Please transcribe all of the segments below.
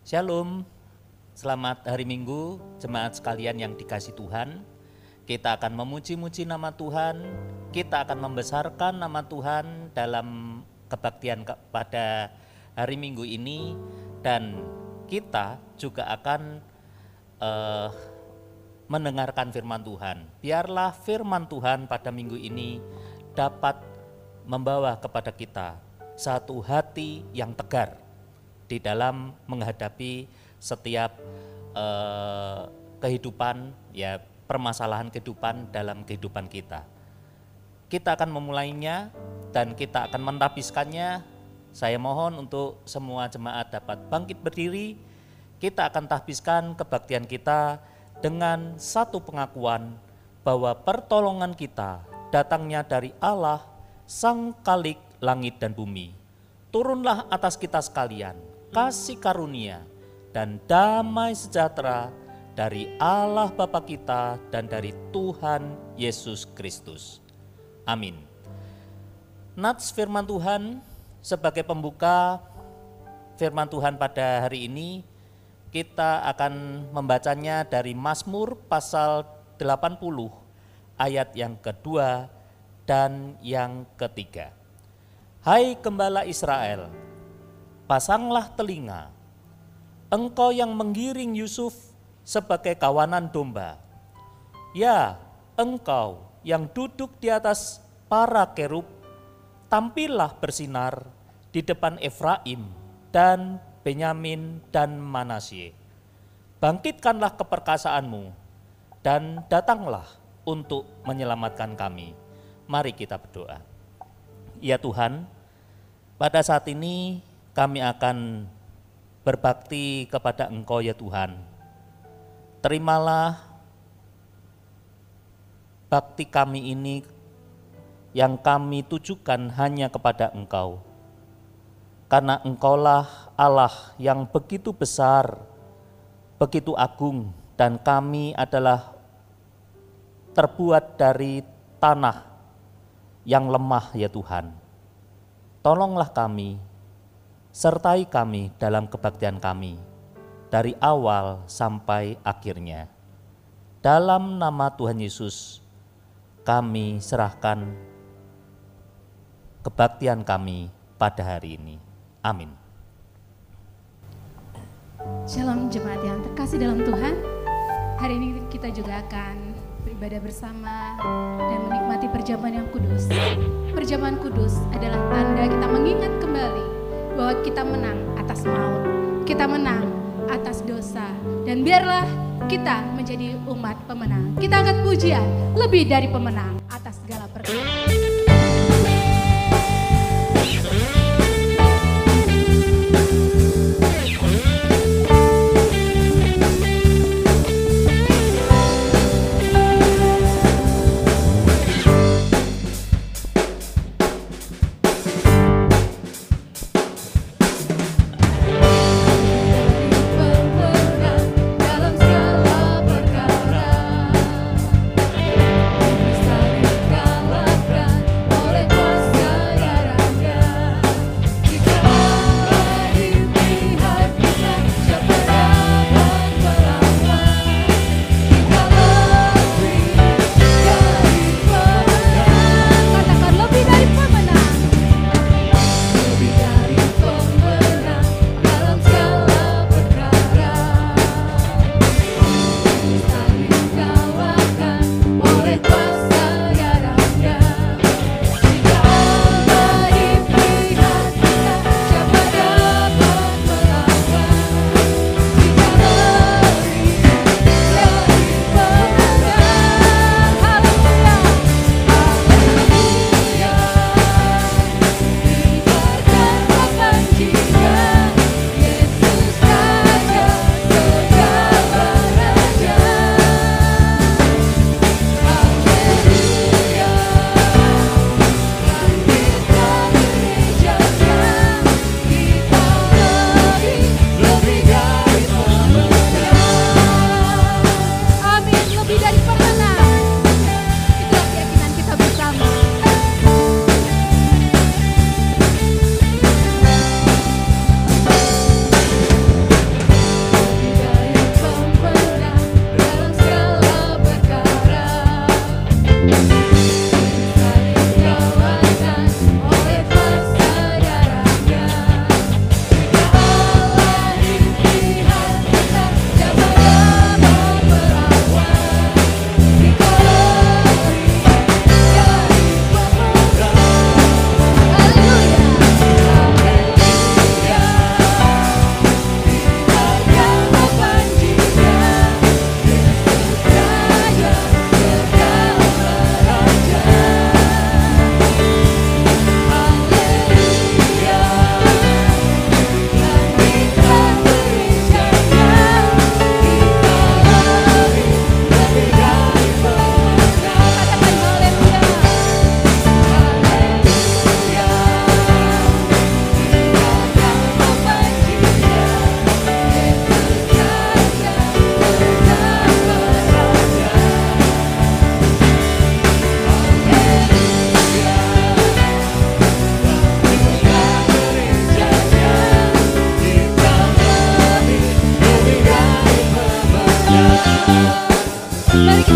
Shalom, selamat hari Minggu, jemaat sekalian yang dikasihi Tuhan. Kita akan memuji-muji nama Tuhan, kita akan membesarkan nama Tuhan dalam kebaktian pada hari Minggu ini. Dan kita juga akan mendengarkan firman Tuhan. Biarlah firman Tuhan pada minggu ini dapat membawa kepada kita satu hati yang tegar di dalam menghadapi setiap kehidupan, ya permasalahan kehidupan dalam kehidupan kita. Kita akan memulainya dan kita akan mentahbiskannya. Saya mohon untuk semua jemaat dapat bangkit berdiri. Kita akan tahbiskan kebaktian kita dengan satu pengakuan bahwa pertolongan kita datangnya dari Allah, Sang Khalik langit dan bumi. Turunlah atas kita sekalian kasih karunia dan damai sejahtera dari Allah Bapa kita dan dari Tuhan Yesus Kristus. Amin. Nats firman Tuhan sebagai pembuka firman Tuhan pada hari ini, kita akan membacanya dari Mazmur pasal 80 ayat yang kedua dan yang ketiga. Hai gembala Israel, pasanglah telinga, engkau yang menggiring Yusuf sebagai kawanan domba. Ya, engkau yang duduk di atas para kerub, tampillah bersinar di depan Efraim dan Benyamin dan Manasye. Bangkitkanlah keperkasaanmu dan datanglah untuk menyelamatkan kami. Mari kita berdoa. Ya Tuhan, pada saat ini kami akan berbakti kepada Engkau ya Tuhan. Terimalah bakti kami ini yang kami tujukan hanya kepada Engkau. Karena Engkaulah Allah yang begitu besar, begitu agung, dan kami adalah terbuat dari tanah yang lemah ya Tuhan. Tolonglah kami, sertai kami dalam kebaktian kami, dari awal sampai akhirnya. Dalam nama Tuhan Yesus, kami serahkan kebaktian kami pada hari ini. Amin. Shalom jemaat yang terkasih dalam Tuhan. Hari ini kita juga akan beribadah bersama dan menikmati perjamuan yang kudus. Perjamuan kudus adalah tanda kita mengingat kembali bahwa kita menang atas maut, kita menang atas dosa, dan biarlah kita menjadi umat pemenang. Kita angkat pujian lebih dari pemenang atas segala perkara. Dalam segala perkara,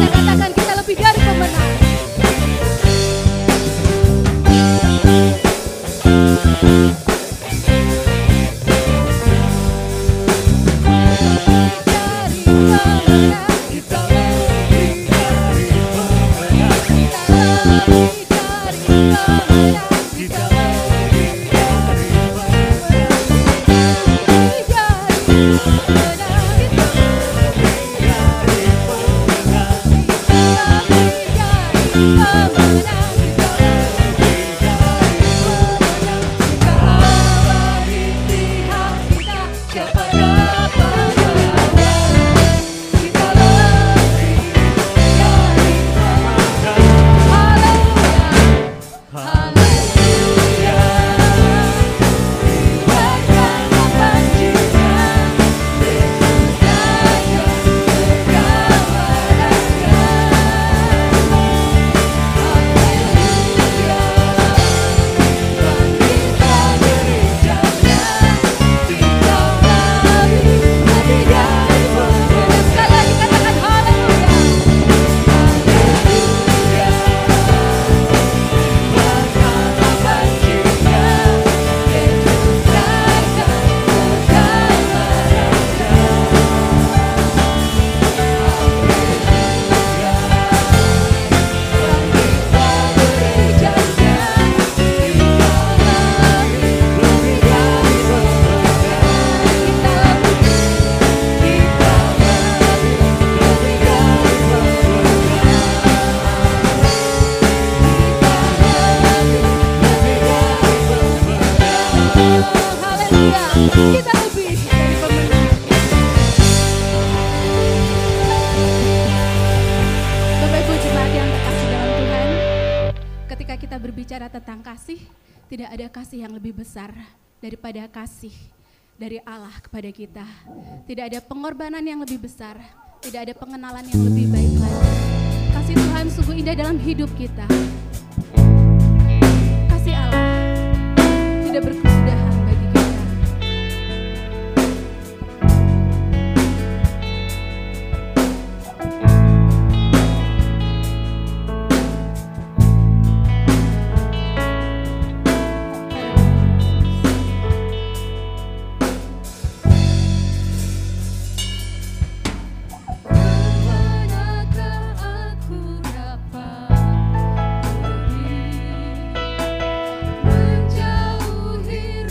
kita katakan kita lebih dari pemenang. Kita lebih dari pemenang. Bapak Ibu jemaat yang terkasih dalam Tuhan, ketika kita berbicara tentang kasih, tidak ada kasih yang lebih besar daripada kasih dari Allah kepada kita. Tidak ada pengorbanan yang lebih besar, tidak ada pengenalan yang lebih baik lagi. Kasih Tuhan sungguh indah dalam hidup kita. Kasih Allah tidak berkesudahan bagi kita. Menjauhi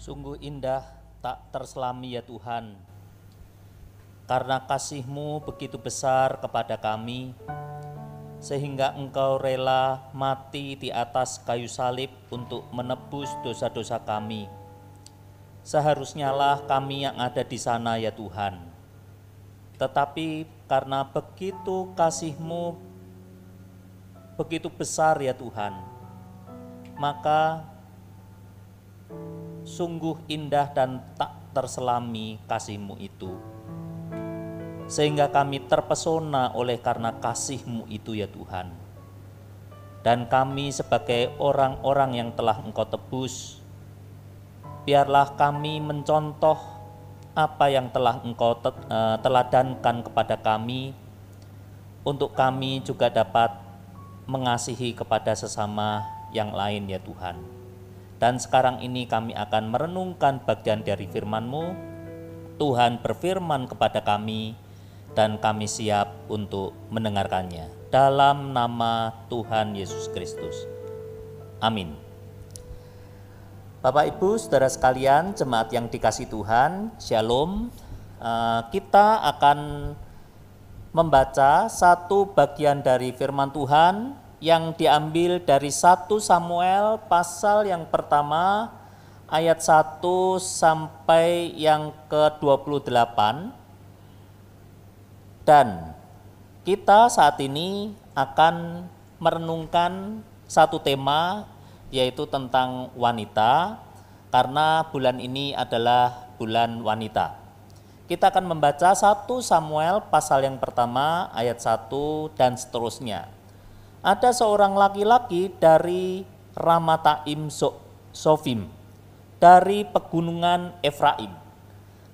Sungguh indah tak terselami ya Tuhan, karena kasih-Mu begitu besar kepada kami, sehingga Engkau rela mati di atas kayu salib untuk menebus dosa-dosa kami. Seharusnya lah kami yang ada di sana ya Tuhan, tetapi karena begitu kasih-Mu begitu besar ya Tuhan, maka sungguh indah dan tak terselami kasih-Mu itu, sehingga kami terpesona oleh karena kasih-Mu itu ya Tuhan. Dan kami sebagai orang-orang yang telah Engkau tebus, biarlah kami mencontoh apa yang telah Engkau teladankan kepada kami, untuk kami juga dapat mengasihi kepada sesama yang lain ya Tuhan. Dan sekarang ini kami akan merenungkan bagian dari firman-Mu. Tuhan berfirman kepada kami, dan kami siap untuk mendengarkannya. Dalam nama Tuhan Yesus Kristus. Amin. Bapak Ibu saudara sekalian, jemaat yang dikasihi Tuhan, Shalom. Kita akan membaca satu bagian dari firman Tuhan yang diambil dari 1 Samuel pasal yang pertama ayat 1 sampai yang ke-28. Dan kita saat ini akan merenungkan satu tema, yaitu tentang wanita, karena bulan ini adalah bulan wanita. Kita akan membaca 1 Samuel pasal yang pertama ayat 1 dan seterusnya. Ada seorang laki-laki dari Ramataim Sofim, dari pegunungan Efraim.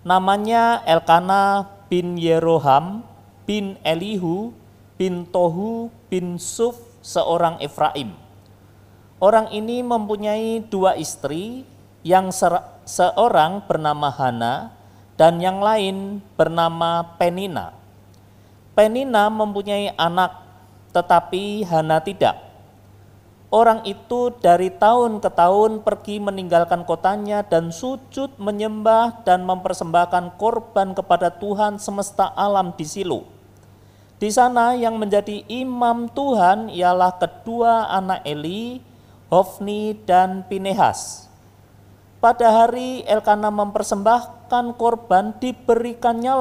Namanya Elkana bin Yeroham bin Elihu bin Tohu bin Suf, seorang Efraim. Orang ini mempunyai dua istri, yang seorang bernama Hana dan yang lain bernama Penina. Penina mempunyai anak, tetapi Hana tidak. Orang itu dari tahun ke tahun pergi meninggalkan kotanya dan sujud menyembah dan mempersembahkan korban kepada Tuhan semesta alam di Silo. Di sana yang menjadi imam Tuhan ialah kedua anak Eli, Hofni dan Pinehas. Pada hari Elkana mempersembahkan korban, diberikannya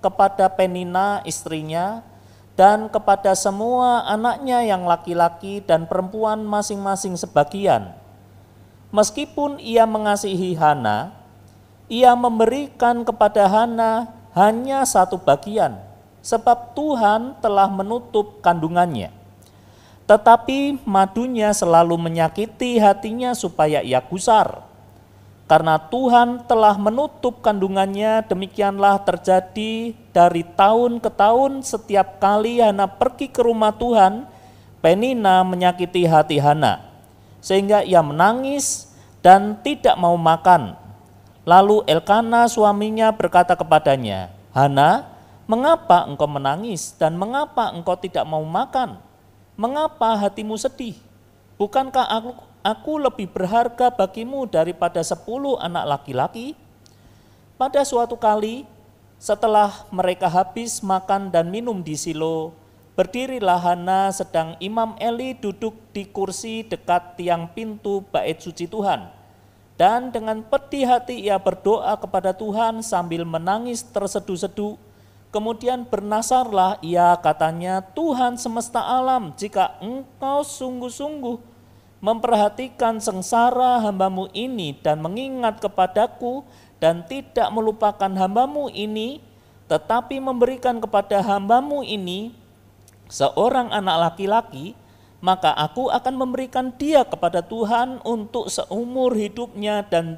kepada Penina istrinya dan kepada semua anaknya yang laki-laki dan perempuan masing-masing sebagian. Meskipun ia mengasihi Hana, ia memberikan kepada Hana hanya satu bagian, sebab Tuhan telah menutup kandungannya. Tetapi madunya selalu menyakiti hatinya supaya ia gusar. Karena Tuhan telah menutup kandungannya, demikianlah terjadi dari tahun ke tahun. Setiap kali Hana pergi ke rumah Tuhan, Penina menyakiti hati Hana, sehingga ia menangis dan tidak mau makan. Lalu Elkana suaminya berkata kepadanya, Hana, mengapa engkau menangis dan mengapa engkau tidak mau makan? Mengapa hatimu sedih? Bukankah aku lebih berharga bagimu daripada 10 anak laki-laki? Pada suatu kali, setelah mereka habis makan dan minum di Silo, berdirilah Hana sedang Imam Eli duduk di kursi dekat tiang pintu bait suci Tuhan. Dan dengan pedih hati ia berdoa kepada Tuhan sambil menangis terseduh-seduh. Kemudian bernasarlah ia, katanya, Tuhan semesta alam, jika engkau sungguh-sungguh memperhatikan sengsara hamba-Mu ini dan mengingat kepadaku dan tidak melupakan hamba-Mu ini, tetapi memberikan kepada hamba-Mu ini seorang anak laki-laki, maka aku akan memberikan dia kepada Tuhan untuk seumur hidupnya, dan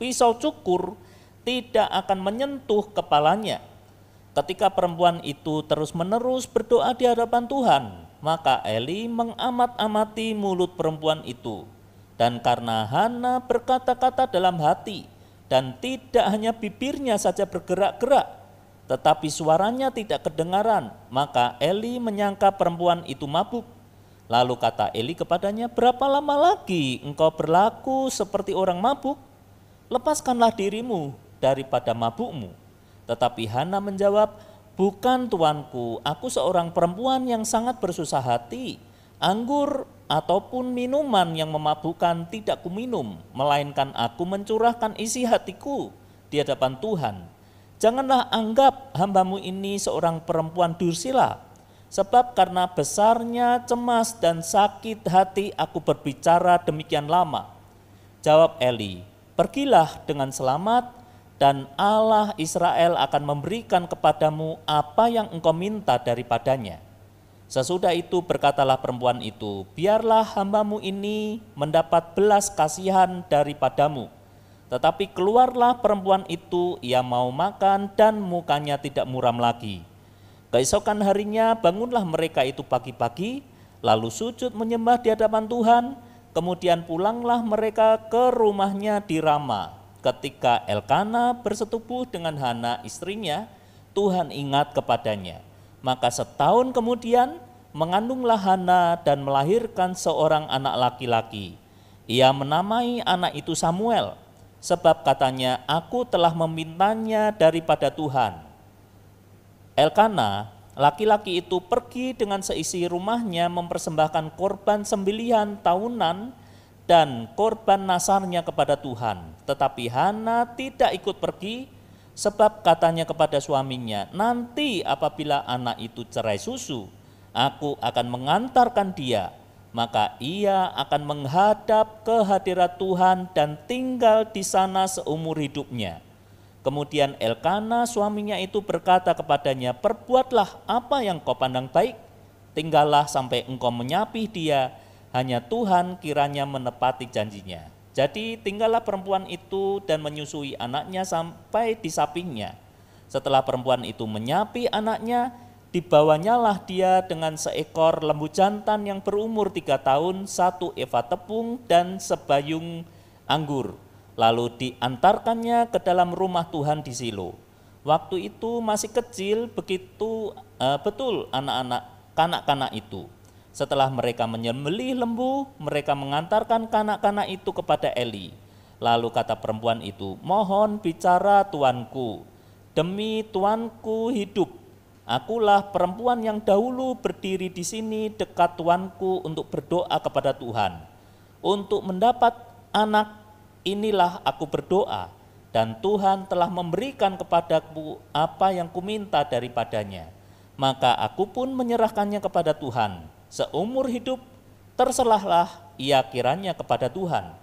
pisau cukur tidak akan menyentuh kepalanya. Ketika perempuan itu terus-menerus berdoa di hadapan Tuhan, maka Eli mengamat-amati mulut perempuan itu. Dan karena Hana berkata-kata dalam hati, dan tidak hanya bibirnya saja bergerak-gerak, tetapi suaranya tidak kedengaran, maka Eli menyangka perempuan itu mabuk. Lalu kata Eli kepadanya, berapa lama lagi engkau berlaku seperti orang mabuk? lepaskanlah dirimu daripada mabukmu. Tetapi Hana menjawab, bukan tuanku, aku seorang perempuan yang sangat bersusah hati. Anggur ataupun minuman yang memabukkan tidak kuminum, melainkan aku mencurahkan isi hatiku di hadapan Tuhan. Janganlah anggap hambamu ini seorang perempuan dursila, sebab karena besarnya cemas dan sakit hati aku berbicara demikian lama. Jawab Eli, pergilah dengan selamat, dan Allah Israel akan memberikan kepadamu apa yang engkau minta daripadanya. Sesudah itu berkatalah perempuan itu, biarlah hambamu ini mendapat belas kasihan daripadamu. Tetapi keluarlah perempuan itu, ia mau makan dan mukanya tidak muram lagi. Keesokan harinya bangunlah mereka itu pagi-pagi, lalu sujud menyembah di hadapan Tuhan. Kemudian pulanglah mereka ke rumahnya di Rama. Ketika Elkana bersetubuh dengan Hana istrinya, Tuhan ingat kepadanya. Maka setahun kemudian mengandunglah Hana dan melahirkan seorang anak laki-laki. Ia menamai anak itu Samuel, sebab katanya, aku telah memintanya daripada Tuhan. Elkana, laki-laki itu pergi dengan seisi rumahnya mempersembahkan korban sembelihan tahunan dan korban nasarnya kepada Tuhan. Tetapi Hana tidak ikut pergi, sebab katanya kepada suaminya, nanti apabila anak itu cerai susu, aku akan mengantarkan dia, maka ia akan menghadap ke hadirat Tuhan dan tinggal di sana seumur hidupnya. Kemudian Elkana suaminya itu berkata kepadanya, perbuatlah apa yang kau pandang baik, tinggallah sampai engkau menyapih dia, hanya Tuhan kiranya menepati janjinya. Jadi tinggallah perempuan itu dan menyusui anaknya sampai disapihnya. Setelah perempuan itu menyapi anaknya, dibawanyalah dia dengan seekor lembu jantan yang berumur 3 tahun, 1 eva tepung dan sebayung anggur. Lalu diantarkannya ke dalam rumah Tuhan di Silo. Waktu itu masih kecil, begitu betul anak-anak kanak-kanak itu. Setelah mereka menyembelih lembu, mereka mengantarkan kanak-kanak itu kepada Eli. Lalu kata perempuan itu, mohon bicara tuanku, demi tuanku hidup. Akulah perempuan yang dahulu berdiri di sini dekat tuanku untuk berdoa kepada Tuhan. Untuk mendapat anak inilah aku berdoa, dan Tuhan telah memberikan kepadaku apa yang kuminta daripadanya. Maka aku pun menyerahkannya kepada Tuhan. Seumur hidup terserahlah ia kiranya kepada Tuhan.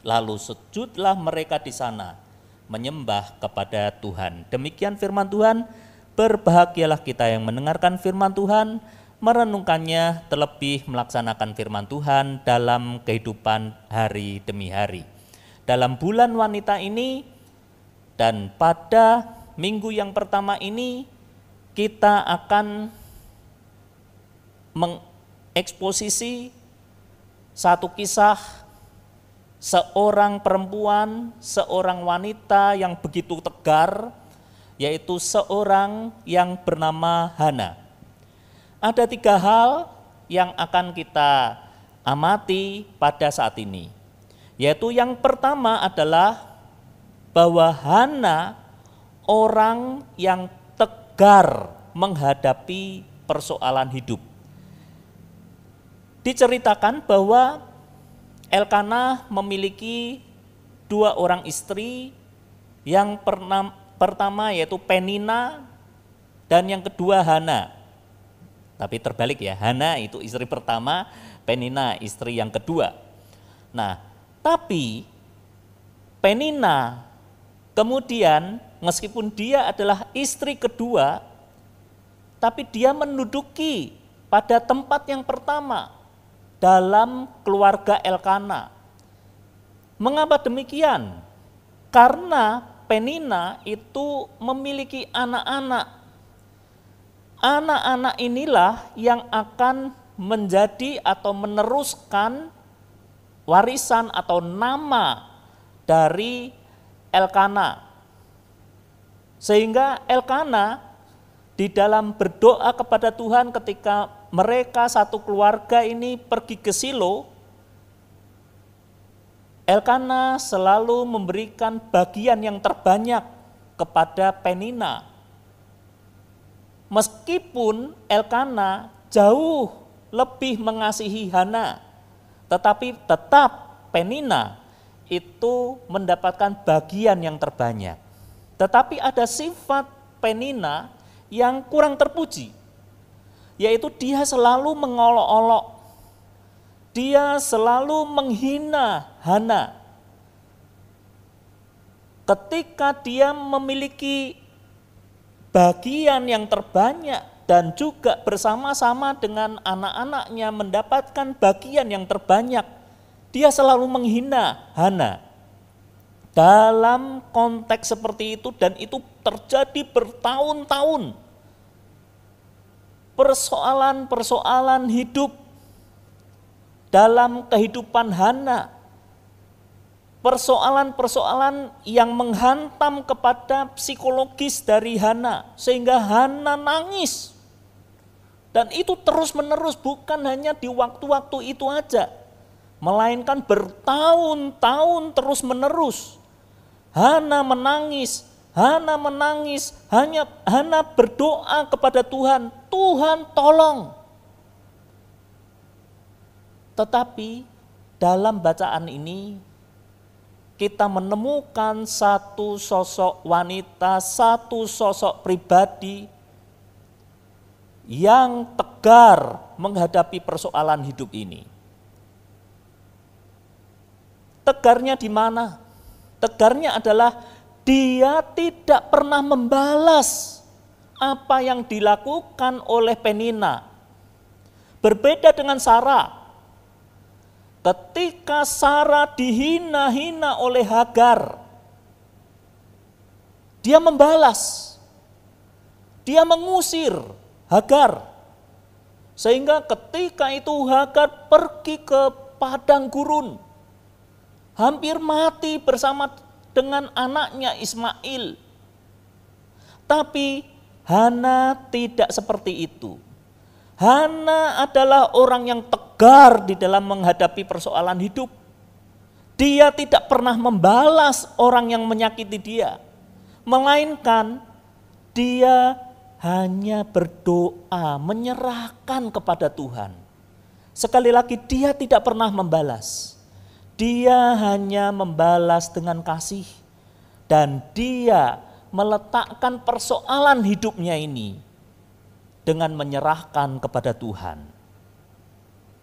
Lalu sujudlah mereka di sana, menyembah kepada Tuhan. Demikian firman Tuhan. Berbahagialah kita yang mendengarkan firman Tuhan, merenungkannya, terlebih melaksanakan firman Tuhan dalam kehidupan hari demi hari. Dalam bulan wanita ini dan pada minggu yang pertama ini, kita akan mengeksposisi satu kisah seorang perempuan, seorang wanita yang begitu tegar, yaitu seorang yang bernama Hana. Ada 3 hal yang akan kita amati pada saat ini, yaitu yang pertama adalah bahwa Hana orang yang tegar menghadapi persoalan hidup. Diceritakan bahwa Elkana memiliki 2 orang istri, yang pertama yaitu Penina dan yang kedua Hana. Tapi terbalik ya, Hana itu istri pertama, Penina istri yang kedua. Nah, tapi Penina kemudian meskipun dia adalah istri kedua, tapi dia menduduki pada tempat yang pertama dalam keluarga Elkana. Mengapa demikian? Karena Penina itu memiliki anak-anak. Anak-anak inilah yang akan menjadi atau meneruskan warisan atau nama dari Elkana. Sehingga Elkana di dalam berdoa kepada Tuhan ketika mereka satu keluarga ini pergi ke Silo, Elkana selalu memberikan bagian yang terbanyak kepada Penina. Meskipun Elkana jauh lebih mengasihi Hana, tetapi tetap Penina itu mendapatkan bagian yang terbanyak. Tetapi ada sifat Penina yang kurang terpuji, yaitu dia selalu mengolok-olok, dia selalu menghina Hana. Ketika dia memiliki bagian yang terbanyak dan juga bersama-sama dengan anak-anaknya mendapatkan bagian yang terbanyak, dia selalu menghina Hana. Dalam konteks seperti itu, dan itu terjadi bertahun-tahun. Persoalan-persoalan hidup dalam kehidupan Hana, persoalan-persoalan yang menghantam kepada psikologis dari Hana, sehingga Hana nangis. Dan itu terus-menerus, bukan hanya di waktu-waktu itu aja, melainkan bertahun-tahun terus-menerus. Hana menangis, Hana berdoa kepada Tuhan, Tuhan tolong. Tetapi dalam bacaan ini kita menemukan satu sosok wanita, satu sosok pribadi yang tegar menghadapi persoalan hidup ini. Tegarnya di mana? Tegarnya adalah dia tidak pernah membalas apa yang dilakukan oleh Penina. Berbeda dengan Sarah. Ketika Sarah dihina-hina oleh Hagar, dia membalas. Dia mengusir Hagar. Sehingga ketika itu Hagar pergi ke padang gurun, hampir mati bersama dengan anaknya Ismail. Tapi Hana tidak seperti itu. Hana adalah orang yang tegar di dalam menghadapi persoalan hidup. Dia tidak pernah membalas orang yang menyakiti dia, melainkan dia hanya berdoa, menyerahkan kepada Tuhan. Sekali lagi, dia tidak pernah membalas. Dia hanya membalas dengan kasih, dan dia meletakkan persoalan hidupnya ini dengan menyerahkan kepada Tuhan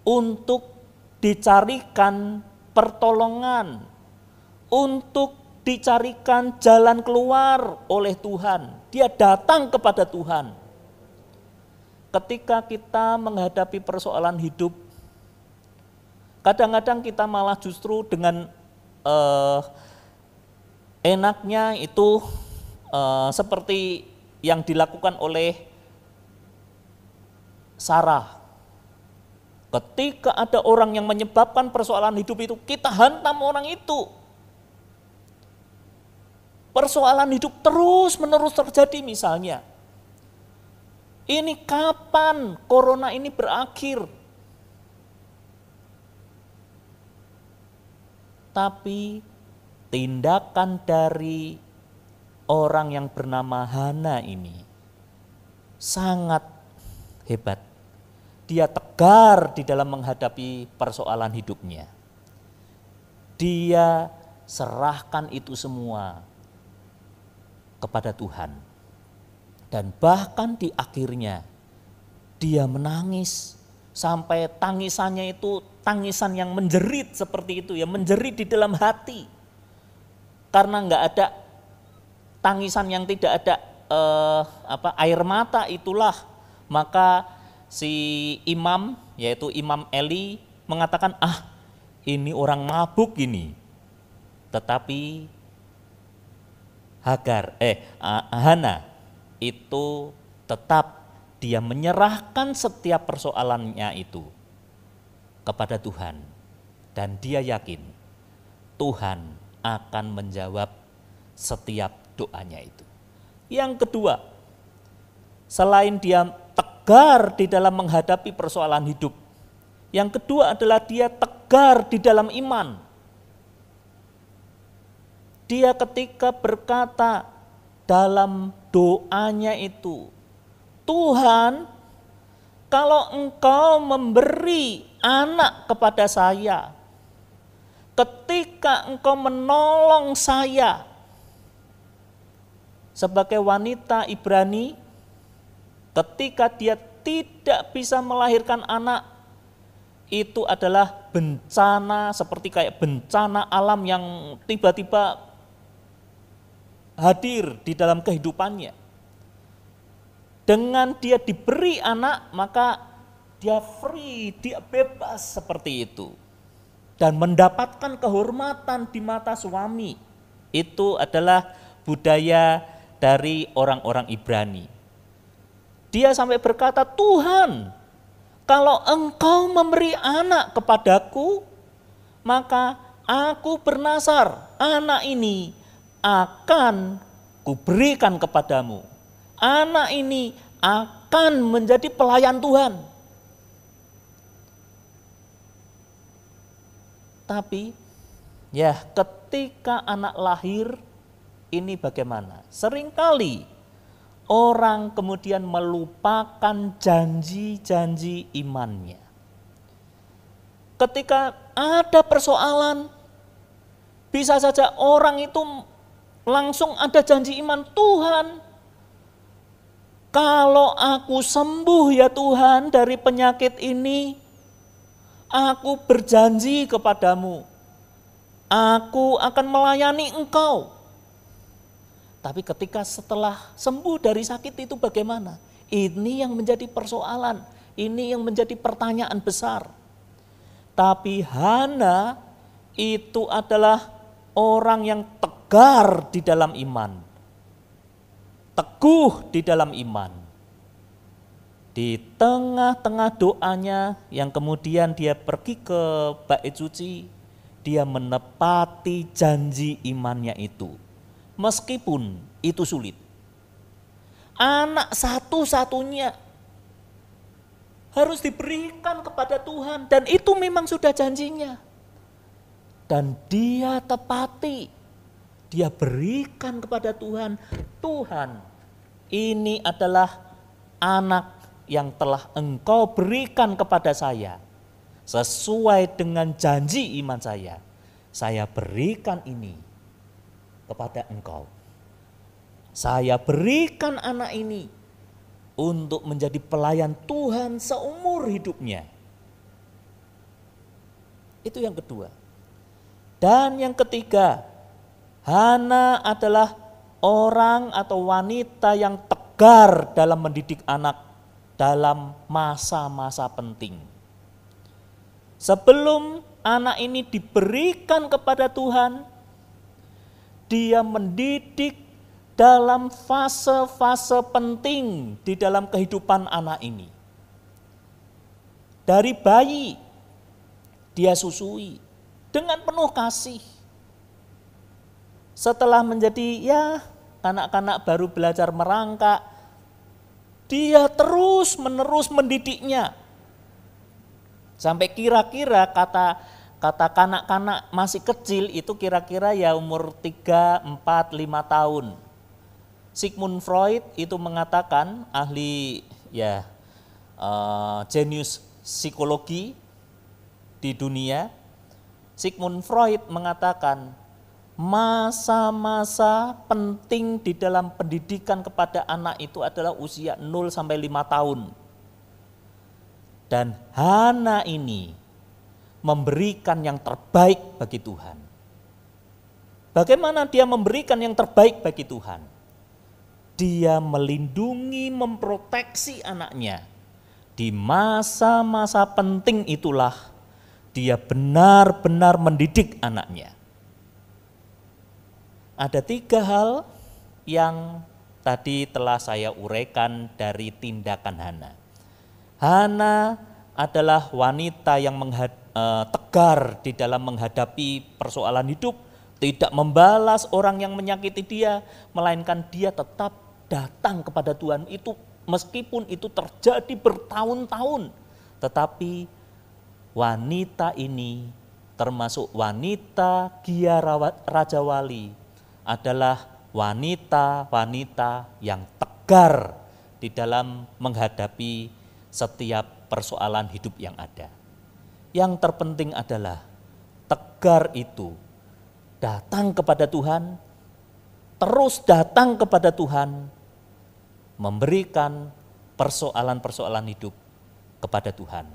untuk dicarikan pertolongan, untuk dicarikan jalan keluar oleh Tuhan. Dia datang kepada Tuhan. Ketika kita menghadapi persoalan hidup, kadang-kadang kita malah justru dengan enaknya itu seperti yang dilakukan oleh Sarah. Ketika ada orang yang menyebabkan persoalan hidup itu, kita hantam orang itu. Persoalan hidup terus-menerus terjadi misalnya. Ini kapan corona ini berakhir? Tapi tindakan dari orang yang bernama Hana ini sangat hebat. Dia tegar di dalam menghadapi persoalan hidupnya. Dia serahkan itu semua kepada Tuhan. Dan bahkan di akhirnya dia menangis sampai tangisannya itu tangisan yang menjerit seperti itu ya, menjerit di dalam hati. Karena enggak ada tangisan yang tidak ada air mata itulah, maka si imam, yaitu Imam Eli mengatakan, ini orang mabuk ini. Tetapi Hana itu tetap dia menyerahkan setiap persoalannya itu kepada Tuhan. Dan dia yakin Tuhan akan menjawab setiap doanya itu. Yang kedua, selain dia tegar di dalam menghadapi persoalan hidup, yang kedua adalah dia tegar di dalam iman. Dia ketika berkata dalam doanya itu, Tuhan, kalau Engkau memberi anak kepada saya, ketika Engkau menolong saya, sebagai wanita Ibrani, ketika dia tidak bisa melahirkan anak, itu adalah bencana, seperti kayak bencana alam yang tiba-tiba hadir di dalam kehidupannya. Dengan dia diberi anak, maka dia free, dia bebas seperti itu. Dan mendapatkan kehormatan di mata suami. Itu adalah budaya dari orang-orang Ibrani. Dia sampai berkata, Tuhan, kalau Engkau memberi anak kepadaku, maka aku bernasar, anak ini akan kuberikan kepadamu. Anak ini akan menjadi pelayan Tuhan. Tapi ya ketika anak lahir, ini bagaimana? Seringkali orang kemudian melupakan janji-janji imannya. Ketika ada persoalan, bisa saja orang itu langsung ada janji iman, Tuhan, kalau aku sembuh ya Tuhan dari penyakit ini, aku berjanji kepadamu, aku akan melayani Engkau. Tapi ketika setelah sembuh dari sakit itu bagaimana? Ini yang menjadi persoalan, ini yang menjadi pertanyaan besar. Tapi Hana itu adalah orang yang tegar di dalam iman, teguh di dalam iman. Di tengah-tengah doanya yang kemudian dia pergi ke bait suci, dia menepati janji imannya itu. Meskipun itu sulit. Anak satu-satunya harus diberikan kepada Tuhan dan itu memang sudah janjinya. Dan dia tepati, dia berikan kepada Tuhan, Tuhan ini adalah anak yang telah Engkau berikan kepada saya. Sesuai dengan janji iman saya berikan ini kepada Engkau. Saya berikan anak ini untuk menjadi pelayan Tuhan seumur hidupnya. Itu yang kedua. Dan yang ketiga, Hana adalah orang atau wanita yang tegar dalam mendidik anak dalam masa-masa penting. Sebelum anak ini diberikan kepada Tuhan, dia mendidik dalam fase-fase penting di dalam kehidupan anak ini. Dari bayi, dia susui dengan penuh kasih. Setelah menjadi kanak-kanak baru belajar merangkak, dia terus menerus mendidiknya. Sampai kira-kira kata kanak-kanak masih kecil itu kira-kira ya umur 3, 4, 5 tahun. Sigmund Freud itu mengatakan, ahli jenius psikologi di dunia, Sigmund Freud mengatakan masa-masa penting di dalam pendidikan kepada anak itu adalah usia 0 sampai 5 tahun. Dan Hana ini memberikan yang terbaik bagi Tuhan. Bagaimana dia memberikan yang terbaik bagi Tuhan? Dia melindungi, memproteksi anaknya. Di masa-masa penting itulah dia benar-benar mendidik anaknya. Ada 3 hal yang tadi telah saya uraikan dari tindakan Hana. Hana adalah wanita yang tegar di dalam menghadapi persoalan hidup, tidak membalas orang yang menyakiti dia, melainkan dia tetap datang kepada Tuhan. Itu meskipun itu terjadi bertahun-tahun, tetapi wanita ini termasuk wanita Gia Raja Wali, adalah wanita-wanita yang tegar di dalam menghadapi setiap persoalan hidup yang ada. Yang terpenting adalah tegar itu datang kepada Tuhan, terus datang kepada Tuhan, memberikan persoalan-persoalan hidup kepada Tuhan.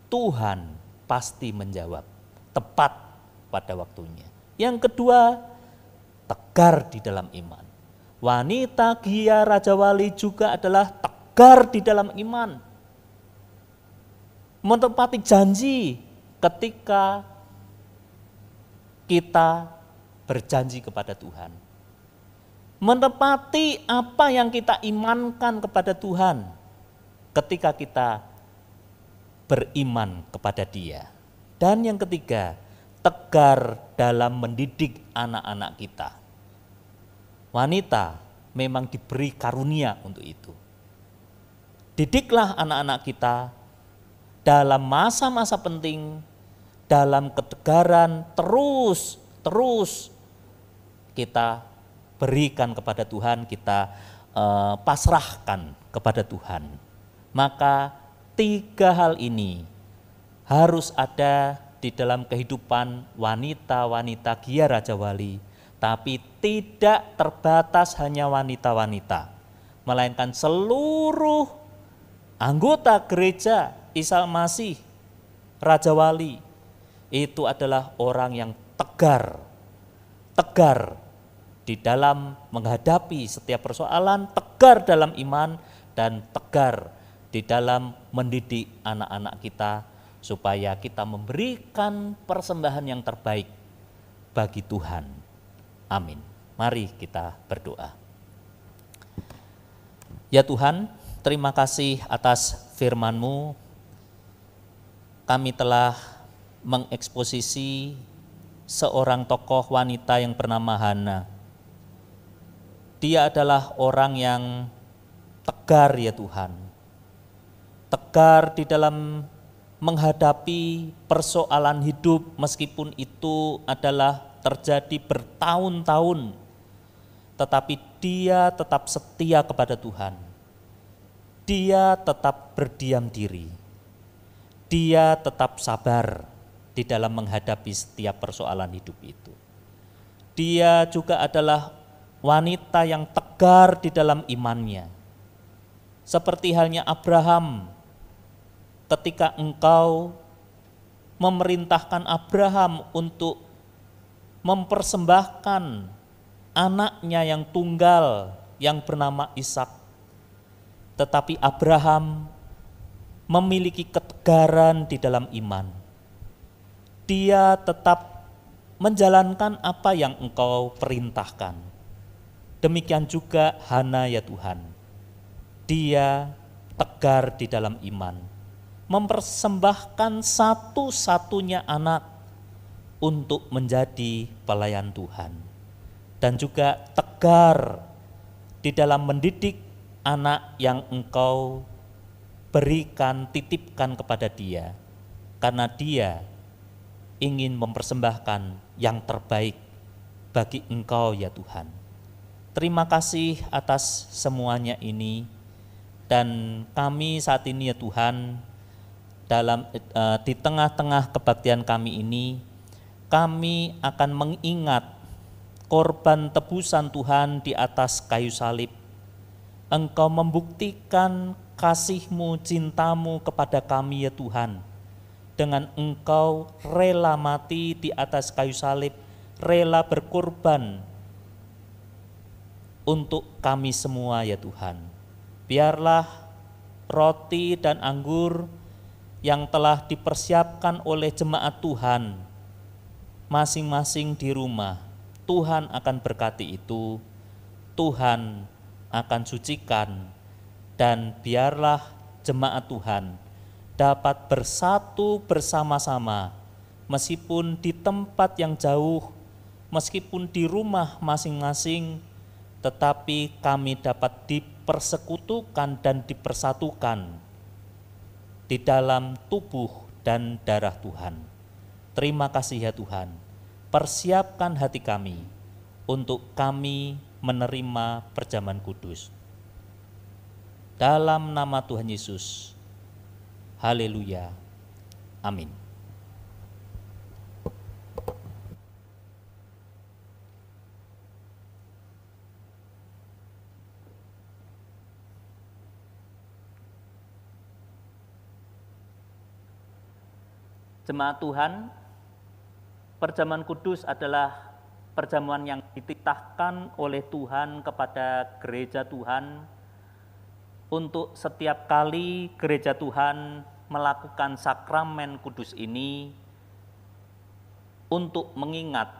Tuhan pasti menjawab tepat pada waktunya. Yang kedua, tegar di dalam iman. Wanita Gia Raja Wali juga adalah tegar di dalam iman. Menepati janji ketika kita berjanji kepada Tuhan. Menepati apa yang kita imankan kepada Tuhan ketika kita beriman kepada Dia. Dan yang ketiga, tegar dalam mendidik anak-anak kita. Wanita memang diberi karunia untuk itu. Didiklah anak-anak kita dalam masa-masa penting, dalam ketegaran, terus kita berikan kepada Tuhan, kita pasrahkan kepada Tuhan. Maka 3 hal ini harus ada di dalam kehidupan wanita-wanita Gia Raja Wali, tapi tidak terbatas hanya wanita-wanita, melainkan seluruh anggota gereja Isa Masih Raja Wali itu adalah orang yang tegar di dalam menghadapi setiap persoalan, tegar dalam iman, dan tegar di dalam mendidik anak-anak kita supaya kita memberikan persembahan yang terbaik bagi Tuhan. Amin. Mari kita berdoa. Ya Tuhan, terima kasih atas firman-Mu. Kami telah mengeksposisi seorang tokoh wanita yang bernama Hana. Dia adalah orang yang tegar ya Tuhan. Tegar di dalam menghadapi persoalan hidup meskipun itu adalah terjadi bertahun-tahun. Tetapi dia tetap setia kepada Tuhan. Dia tetap berdiam diri. Dia tetap sabar di dalam menghadapi setiap persoalan hidup itu. Dia juga adalah wanita yang tegar di dalam imannya. Seperti halnya Abraham, ketika Engkau memerintahkan Abraham untuk mempersembahkan anaknya yang tunggal yang bernama Ishak. Tetapi Abraham memiliki ketegaran di dalam iman. Dia tetap menjalankan apa yang Engkau perintahkan. Demikian juga Hana ya Tuhan. Dia tegar di dalam iman, mempersembahkan satu-satunya anak untuk menjadi pelayan Tuhan. Dan juga tegar di dalam mendidik anak yang Engkau berikan, titipkan kepada dia. Karena dia ingin mempersembahkan yang terbaik bagi Engkau ya Tuhan. Terima kasih atas semuanya ini. Dan kami saat ini ya Tuhan, di tengah-tengah kebaktian kami ini, kami akan mengingat korban tebusan Tuhan di atas kayu salib. Engkau membuktikan kasih-Mu, cinta-Mu kepada kami ya Tuhan. Dengan Engkau rela mati di atas kayu salib, rela berkorban untuk kami semua ya Tuhan. Biarlah roti dan anggur yang telah dipersiapkan oleh jemaat Tuhan masing-masing di rumah, Tuhan akan berkati itu, Tuhan akan sucikan, dan biarlah jemaat Tuhan dapat bersatu bersama-sama meskipun di tempat yang jauh, meskipun di rumah masing-masing, tetapi kami dapat dipersekutukan dan dipersatukan di dalam tubuh dan darah Tuhan. Terima kasih ya Tuhan. Persiapkan hati kami untuk kami menerima perjamuan kudus. Dalam nama Tuhan Yesus. Haleluya. Amin. Jemaat Tuhan, perjamuan kudus adalah perjamuan yang dititahkan oleh Tuhan kepada gereja Tuhan untuk setiap kali gereja Tuhan melakukan sakramen kudus ini untuk mengingat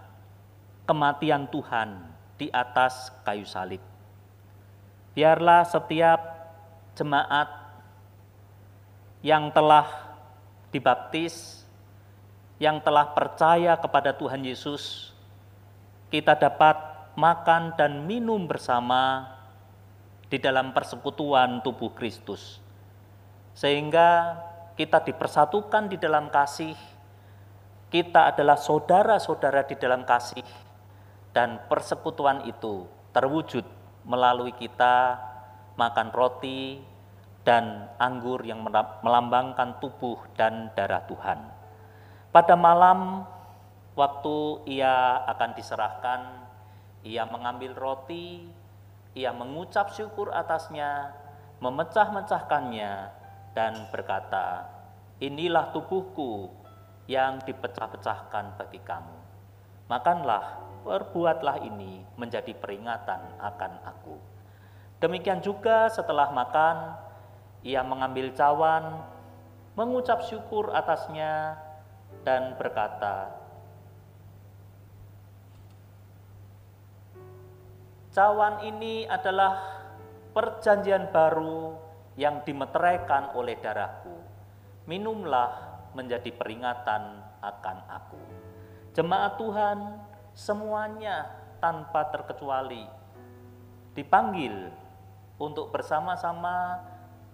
kematian Tuhan di atas kayu salib. Biarlah setiap jemaat yang telah dibaptis, yang telah percaya kepada Tuhan Yesus, kita dapat makan dan minum bersama di dalam persekutuan tubuh Kristus. Sehingga kita dipersatukan di dalam kasih, kita adalah saudara-saudara di dalam kasih, dan persekutuan itu terwujud melalui kita makan roti dan anggur yang melambangkan tubuh dan darah Tuhan. Pada malam, waktu ia akan diserahkan, ia mengambil roti, ia mengucap syukur atasnya, memecah-mecahkannya, dan berkata, "Inilah tubuhku yang dipecah-pecahkan bagi kamu. Makanlah, perbuatlah ini menjadi peringatan akan aku." Demikian juga setelah makan, ia mengambil cawan, mengucap syukur atasnya, dan berkata, "Cawan ini adalah perjanjian baru yang dimeteraikan oleh darahku. Minumlah menjadi peringatan akan aku." Jemaat Tuhan semuanya tanpa terkecuali dipanggil untuk bersama-sama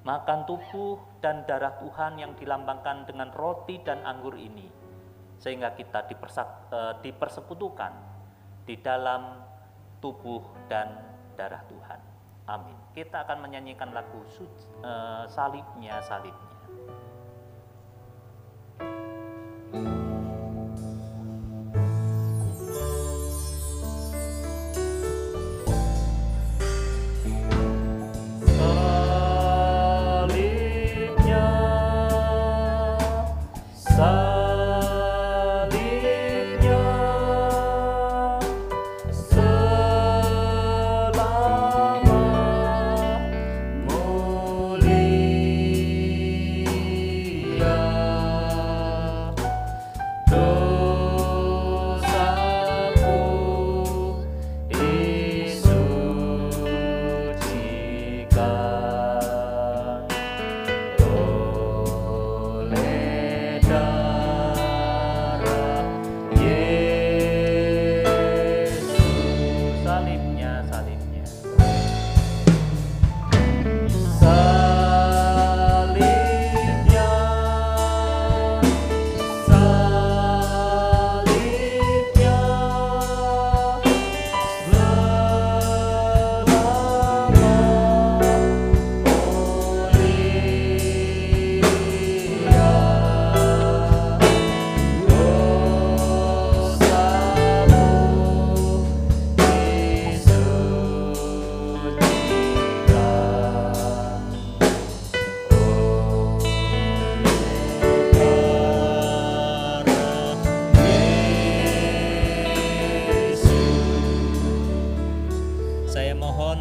makan tubuh dan darah Tuhan yang dilambangkan dengan roti dan anggur ini, sehingga kita dipersekutukan di dalam tubuh dan darah Tuhan. Amin. Kita akan menyanyikan lagu salibnya, salibnya.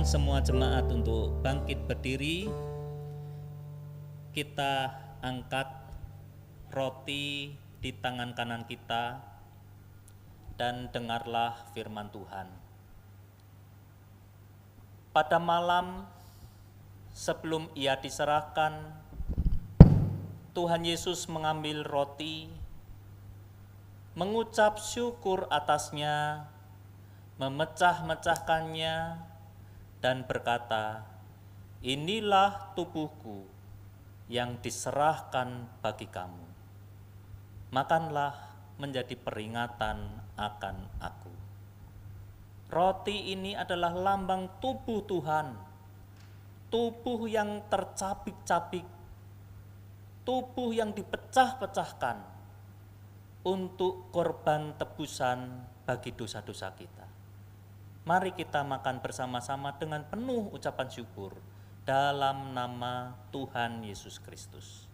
Semua jemaat untuk bangkit berdiri. Kita angkat roti di tangan kanan kita dan dengarlah firman Tuhan. Pada malam sebelum ia diserahkan, Tuhan Yesus mengambil roti, mengucap syukur atasnya, memecah-mecahkannya, dan berkata, "Inilah tubuhku yang diserahkan bagi kamu. Makanlah menjadi peringatan akan aku." Roti ini adalah lambang tubuh Tuhan, tubuh yang tercabik-cabik, tubuh yang dipecah-pecahkan untuk korban tebusan bagi dosa-dosa kita. Mari kita makan bersama-sama dengan penuh ucapan syukur dalam nama Tuhan Yesus Kristus.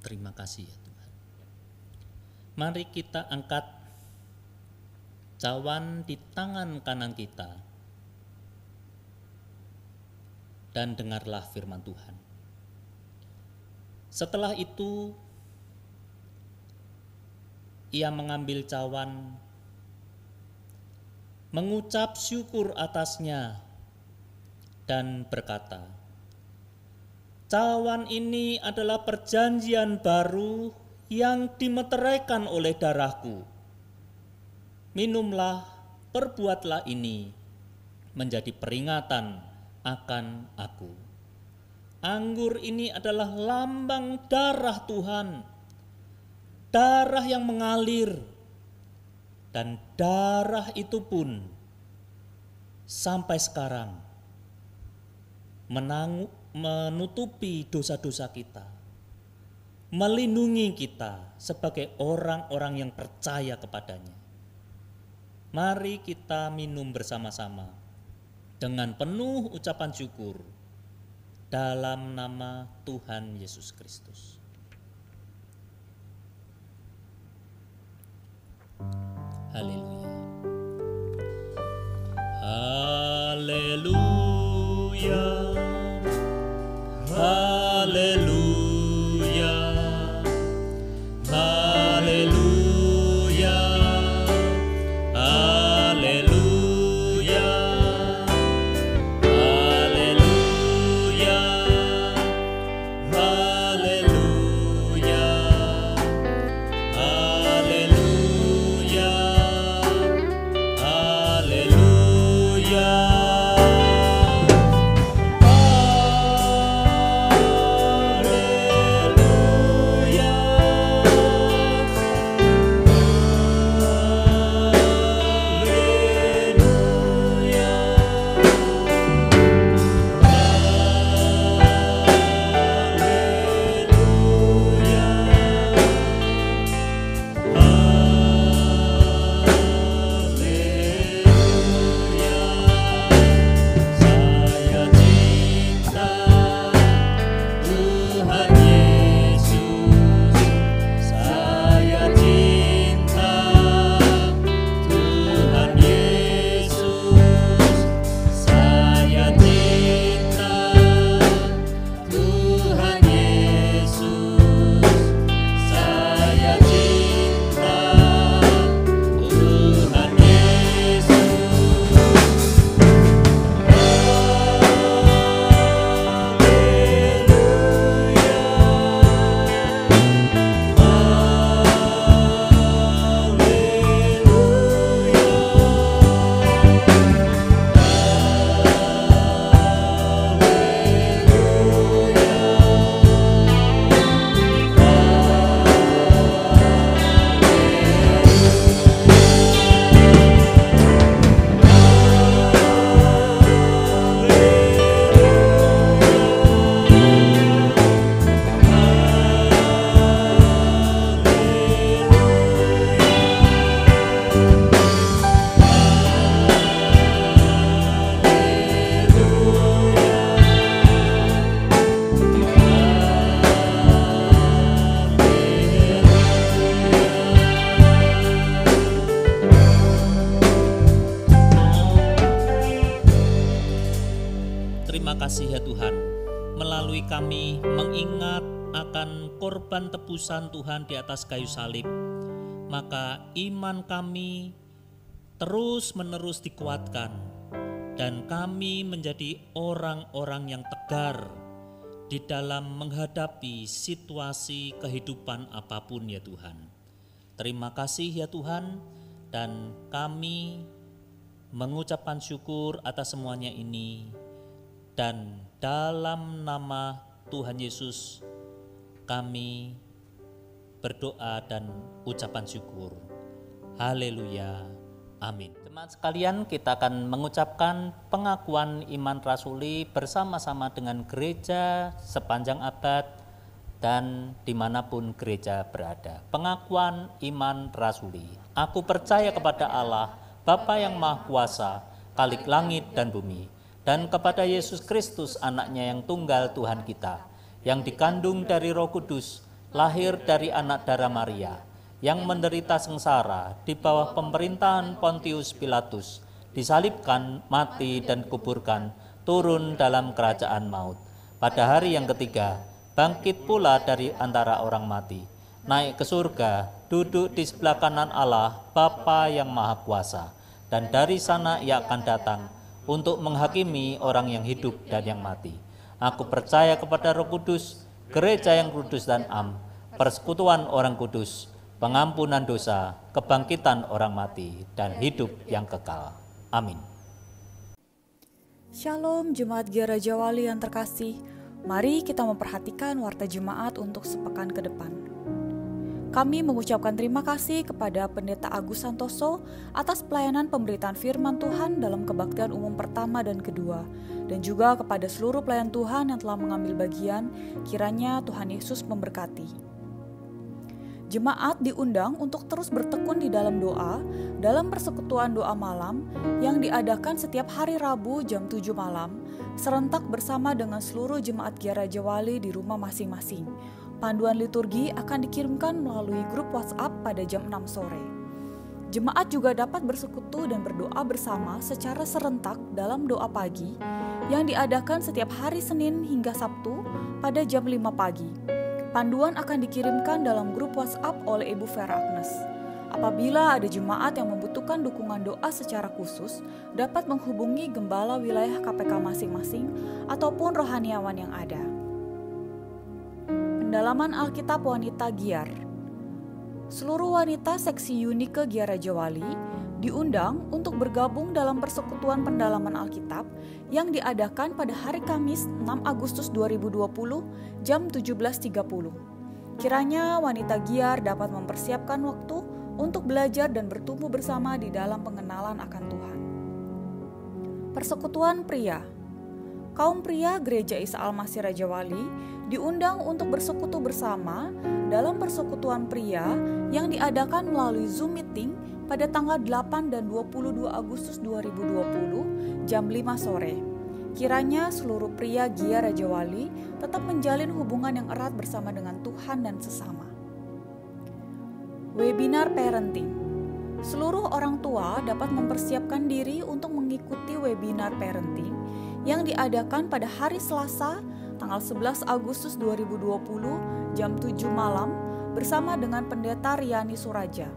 Terima kasih ya Tuhan. Mari kita angkat cawan di tangan kanan kita dan dengarlah firman Tuhan. Setelah itu ia mengambil cawan, mengucap syukur atasnya dan berkata, "Cawan ini adalah perjanjian baru yang dimeteraikan oleh darahku. Minumlah, perbuatlah ini menjadi peringatan akan aku. Anggur ini adalah lambang darah Tuhan, darah yang mengalir, dan darah itu pun sampai sekarang menutupi dosa-dosa kita, melindungi kita sebagai orang-orang yang percaya kepadanya." Mari kita minum bersama-sama dengan penuh ucapan syukur dalam nama Tuhan Yesus Kristus. Haleluya. Haleluya. Haleluya, haleluya, haleluya, haleluya, haleluya, haleluya, haleluya. Terima kasih ya Tuhan, melalui kami mengingat akan korban tebusan Tuhan di atas kayu salib, maka iman kami terus-menerus dikuatkan dan kami menjadi orang-orang yang tegar di dalam menghadapi situasi kehidupan apapun ya Tuhan. Terima kasih ya Tuhan, dan kami mengucapkan syukur atas semuanya ini, dan dalam nama Tuhan Yesus kami berdoa dan ucapan syukur. Haleluya, amin. Jemaat sekalian, kita akan mengucapkan pengakuan iman rasuli bersama-sama dengan gereja sepanjang abad dan dimanapun gereja berada. Pengakuan iman rasuli. Aku percaya kepada Allah, Bapa yang Maha Kuasa, Khalik langit dan bumi, dan kepada Yesus Kristus, anaknya yang tunggal Tuhan kita, yang dikandung dari Roh Kudus, lahir dari anak darah Maria, yang menderita sengsara di bawah pemerintahan Pontius Pilatus, disalibkan, mati dan kuburkan, turun dalam kerajaan maut. Pada hari yang ketiga, bangkit pula dari antara orang mati, naik ke surga, duduk di sebelah kanan Allah, Bapa yang Maha Kuasa, dan dari sana ia akan datang untuk menghakimi orang yang hidup dan yang mati. Aku percaya kepada Roh Kudus, gereja yang kudus dan am, persekutuan orang kudus, pengampunan dosa, kebangkitan orang mati, dan hidup yang kekal. Amin. Shalom Jemaat Gia Raja Wali yang terkasih, mari kita memperhatikan warta jemaat untuk sepekan ke depan. Kami mengucapkan terima kasih kepada Pendeta Agus Santoso atas pelayanan pemberitaan firman Tuhan dalam kebaktian umum pertama dan kedua, dan juga kepada seluruh pelayan Tuhan yang telah mengambil bagian. Kiranya Tuhan Yesus memberkati. Jemaat diundang untuk terus bertekun di dalam doa, dalam persekutuan doa malam yang diadakan setiap hari Rabu jam 7 malam, serentak bersama dengan seluruh jemaat Gia Raja Wali di rumah masing-masing. Panduan liturgi akan dikirimkan melalui grup WhatsApp pada jam 6 sore. Jemaat juga dapat bersekutu dan berdoa bersama secara serentak dalam doa pagi yang diadakan setiap hari Senin hingga Sabtu pada jam 5 pagi. Panduan akan dikirimkan dalam grup WhatsApp oleh Ibu Vera Agnes. Apabila ada jemaat yang membutuhkan dukungan doa secara khusus, dapat menghubungi gembala wilayah KPK masing-masing ataupun rohaniawan yang ada. Pendalaman Alkitab Wanita Giar. Seluruh wanita seksi Unike Gia Raja Wali diundang untuk bergabung dalam persekutuan pendalaman Alkitab yang diadakan pada hari Kamis 6 Agustus 2020 jam 17.30. Kiranya wanita Giar dapat mempersiapkan waktu untuk belajar dan bertumbuh bersama di dalam pengenalan akan Tuhan. Persekutuan pria. Kaum pria Gereja Isa Al-Masih Raja Wali diundang untuk bersekutu bersama dalam persekutuan pria yang diadakan melalui Zoom meeting pada tanggal 8 dan 22 Agustus 2020 jam 5 sore. Kiranya seluruh pria Gia Raja Wali tetap menjalin hubungan yang erat bersama dengan Tuhan dan sesama. Webinar Parenting. Seluruh orang tua dapat mempersiapkan diri untuk mengikuti webinar parenting yang diadakan pada hari Selasa tanggal 11 Agustus 2020 jam 7 malam bersama dengan Pendeta Riani Suraja.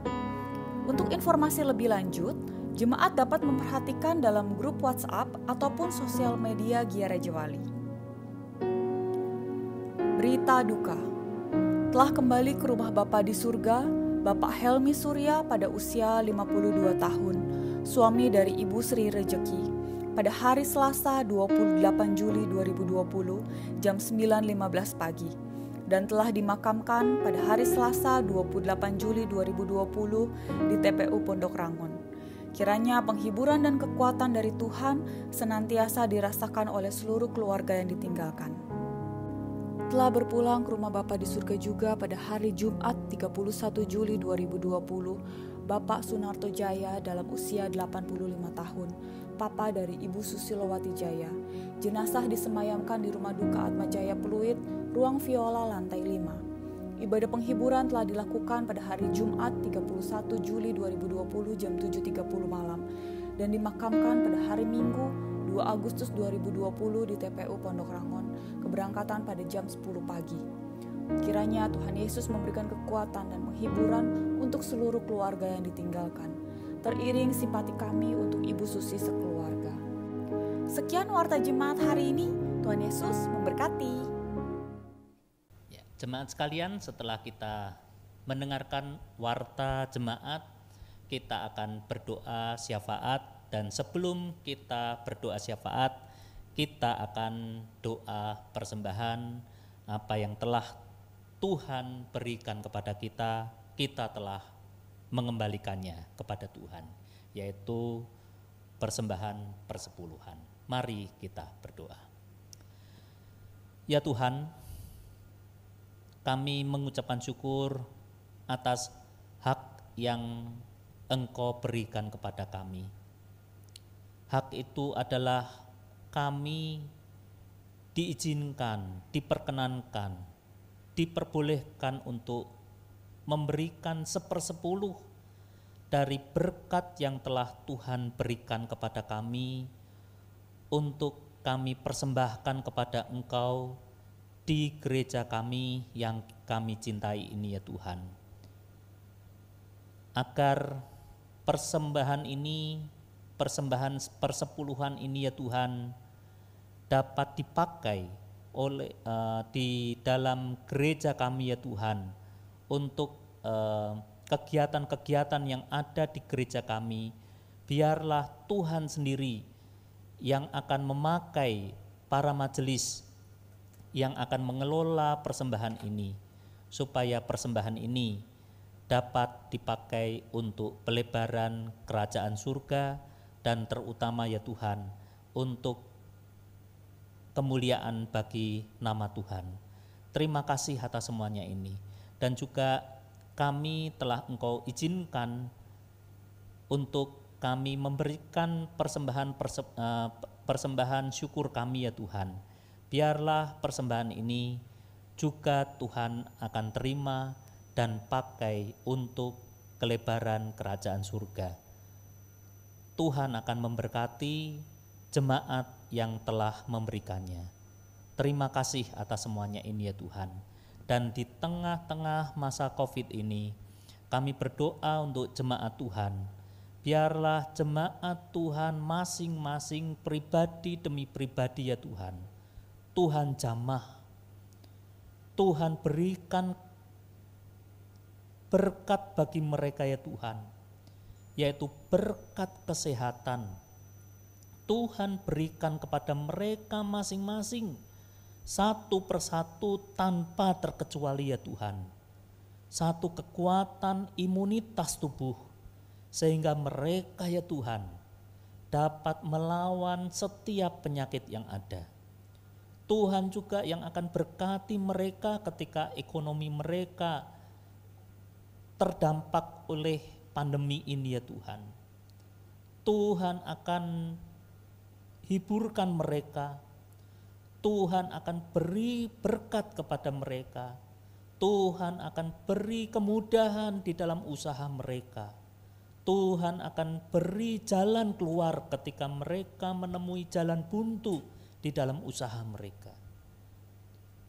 Untuk informasi lebih lanjut, jemaat dapat memperhatikan dalam grup WhatsApp ataupun sosial media Gia Raja Wali. Berita duka. Telah kembali ke rumah Bapa di surga, Bapak Helmi Surya pada usia 52 tahun, suami dari Ibu Sri Rejeki, pada hari Selasa 28 Juli 2020 jam 9.15 pagi, dan telah dimakamkan pada hari Selasa 28 Juli 2020 di TPU Pondok Rangon. Kiranya penghiburan dan kekuatan dari Tuhan senantiasa dirasakan oleh seluruh keluarga yang ditinggalkan. Telah berpulang ke rumah Bapa di surga juga pada hari Jumat 31 Juli 2020, Bapak Sunarto Jaya dalam usia 85 tahun, papa dari Ibu Susilowati Jaya. Jenazah disemayamkan di Rumah Duka Atmajaya Pluit, Ruang Viola, lantai 5. Ibadah penghiburan telah dilakukan pada hari Jumat 31 Juli 2020 jam 7.30 malam dan dimakamkan pada hari Minggu 2 Agustus 2020 di TPU Pondok Rangon, keberangkatan pada jam 10 pagi. Kiranya Tuhan Yesus memberikan kekuatan dan penghiburan untuk seluruh keluarga yang ditinggalkan. Teriring simpati kami untuk Ibu Susi sekeluarga. Sekian warta jemaat hari ini. Tuhan Yesus memberkati. Jemaat sekalian, setelah kita mendengarkan warta jemaat, kita akan berdoa syafaat, dan sebelum kita berdoa syafaat, kita akan doa persembahan apa yang telah Tuhan berikan kepada kita, kita telah mengembalikannya kepada Tuhan, yaitu persembahan persepuluhan. Mari kita berdoa. Ya Tuhan, kami mengucapkan syukur atas hak yang Engkau berikan kepada kami. Hak itu adalah kami diizinkan, diperkenankan, diperbolehkan untuk memberikan 1/10 dari berkat yang telah Tuhan berikan kepada kami untuk kami persembahkan kepada Engkau di gereja kami yang kami cintai ini ya Tuhan. Agar persembahan ini, persembahan persepuluhan ini ya Tuhan, dapat dipakai oleh di dalam gereja kami ya Tuhan untuk kegiatan-kegiatan yang ada di gereja kami. Biarlah Tuhan sendiri yang akan memakai para majelis yang akan mengelola persembahan ini, supaya persembahan ini dapat dipakai untuk pelebaran kerajaan surga, dan terutama ya Tuhan untuk kemuliaan bagi nama Tuhan. Terima kasih atas semuanya ini, dan juga kami telah Engkau izinkan untuk kami memberikan persembahan syukur kami ya Tuhan. Biarlah persembahan ini juga Tuhan akan terima dan pakai untuk kelebaran kerajaan surga. Tuhan akan memberkati jemaat yang telah memberikannya. Terima kasih atas semuanya ini ya Tuhan. Dan di tengah-tengah masa COVID ini, kami berdoa untuk jemaat Tuhan. Biarlah jemaat Tuhan masing-masing pribadi demi pribadi ya Tuhan. Tuhan jamah, Tuhan berikan berkat bagi mereka ya Tuhan, yaitu berkat kesehatan. Tuhan berikan kepada mereka masing-masing satu persatu tanpa terkecuali ya Tuhan, satu kekuatan imunitas tubuh, sehingga mereka ya Tuhan dapat melawan setiap penyakit yang ada. Tuhan juga yang akan berkati mereka ketika ekonomi mereka terdampak oleh pandemi ini ya Tuhan. Tuhan akan hiburkan mereka, Tuhan akan beri berkat kepada mereka, Tuhan akan beri kemudahan di dalam usaha mereka, Tuhan akan beri jalan keluar ketika mereka menemui jalan buntu di dalam usaha mereka.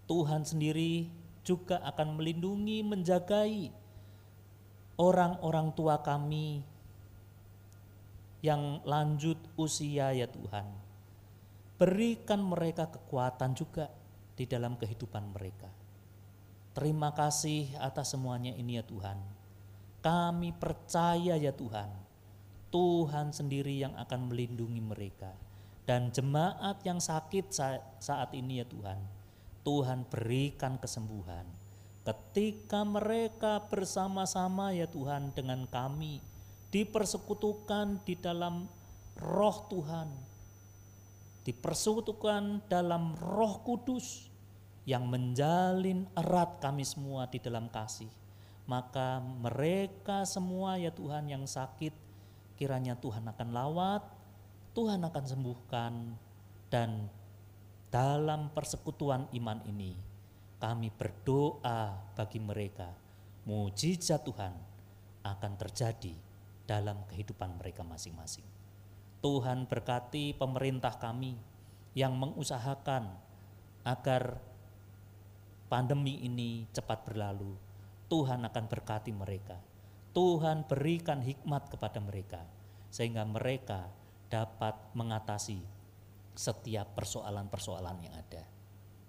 Tuhan sendiri juga akan melindungi, menjagai orang-orang tua kami yang lanjut usia ya Tuhan. Berikan mereka kekuatan juga di dalam kehidupan mereka. Terima kasih atas semuanya ini ya Tuhan. Kami percaya ya Tuhan, Tuhan sendiri yang akan melindungi mereka. Dan jemaat yang sakit saat ini ya Tuhan, Tuhan berikan kesembuhan. Ketika mereka bersama-sama ya Tuhan dengan kami, dipersekutukan di dalam roh Tuhan, dipersekutukan dalam Roh Kudus yang menjalin erat kami semua di dalam kasih, maka mereka semua ya Tuhan yang sakit, kiranya Tuhan akan lawat, Tuhan akan sembuhkan. Dan dalam persekutuan iman ini kami berdoa bagi mereka, mujizat Tuhan akan terjadi dalam kehidupan mereka masing-masing. Tuhan berkati pemerintah kami yang mengusahakan agar pandemi ini cepat berlalu. Tuhan akan berkati mereka. Tuhan berikan hikmat kepada mereka, sehingga mereka dapat mengatasi setiap persoalan-persoalan yang ada,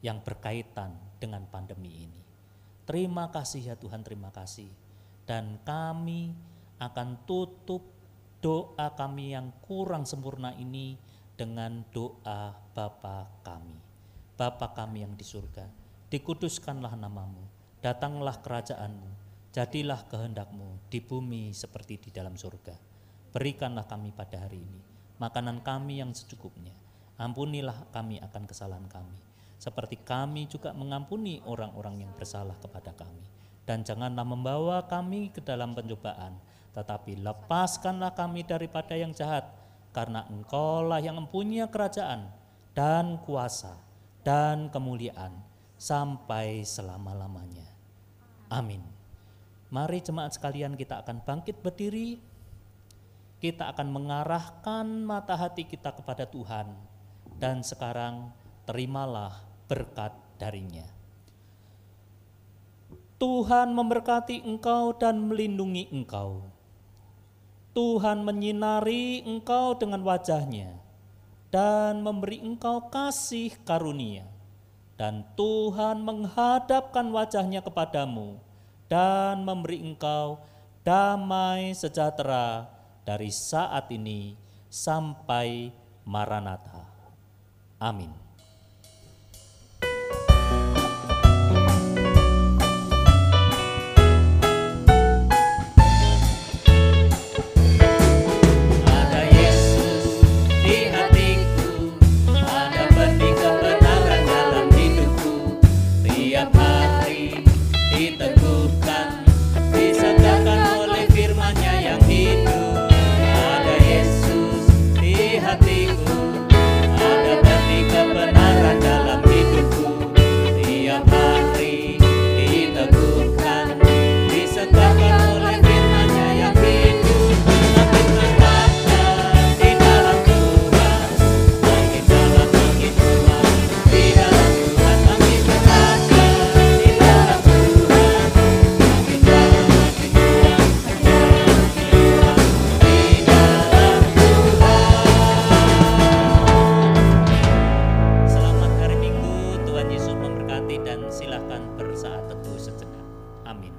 yang berkaitan dengan pandemi ini. Terima kasih ya Tuhan, terima kasih. Dan kami akan tutup doa kami yang kurang sempurna ini dengan doa Bapa kami. Bapa kami yang di surga, dikuduskanlah namamu, datanglah kerajaanmu, jadilah kehendakmu di bumi seperti di dalam surga. Berikanlah kami pada hari ini makanan kami yang secukupnya. Ampunilah kami akan kesalahan kami, seperti kami juga mengampuni orang-orang yang bersalah kepada kami. Dan janganlah membawa kami ke dalam pencobaan, tetapi lepaskanlah kami daripada yang jahat, karena Engkaulah yang mempunyai kerajaan dan kuasa dan kemuliaan sampai selama-lamanya. Amin. Mari jemaat sekalian, kita akan bangkit berdiri. Kita akan mengarahkan mata hati kita kepada Tuhan. Dan sekarang terimalah berkat darinya. Tuhan memberkati engkau dan melindungi engkau. Tuhan menyinari engkau dengan wajah-Nya dan memberi engkau kasih karunia. Dan Tuhan menghadapkan wajah-Nya kepadamu dan memberi engkau damai sejahtera dari saat ini sampai Maranatha. Amin. Dan silakan bersaat teduh sejenak. Amin.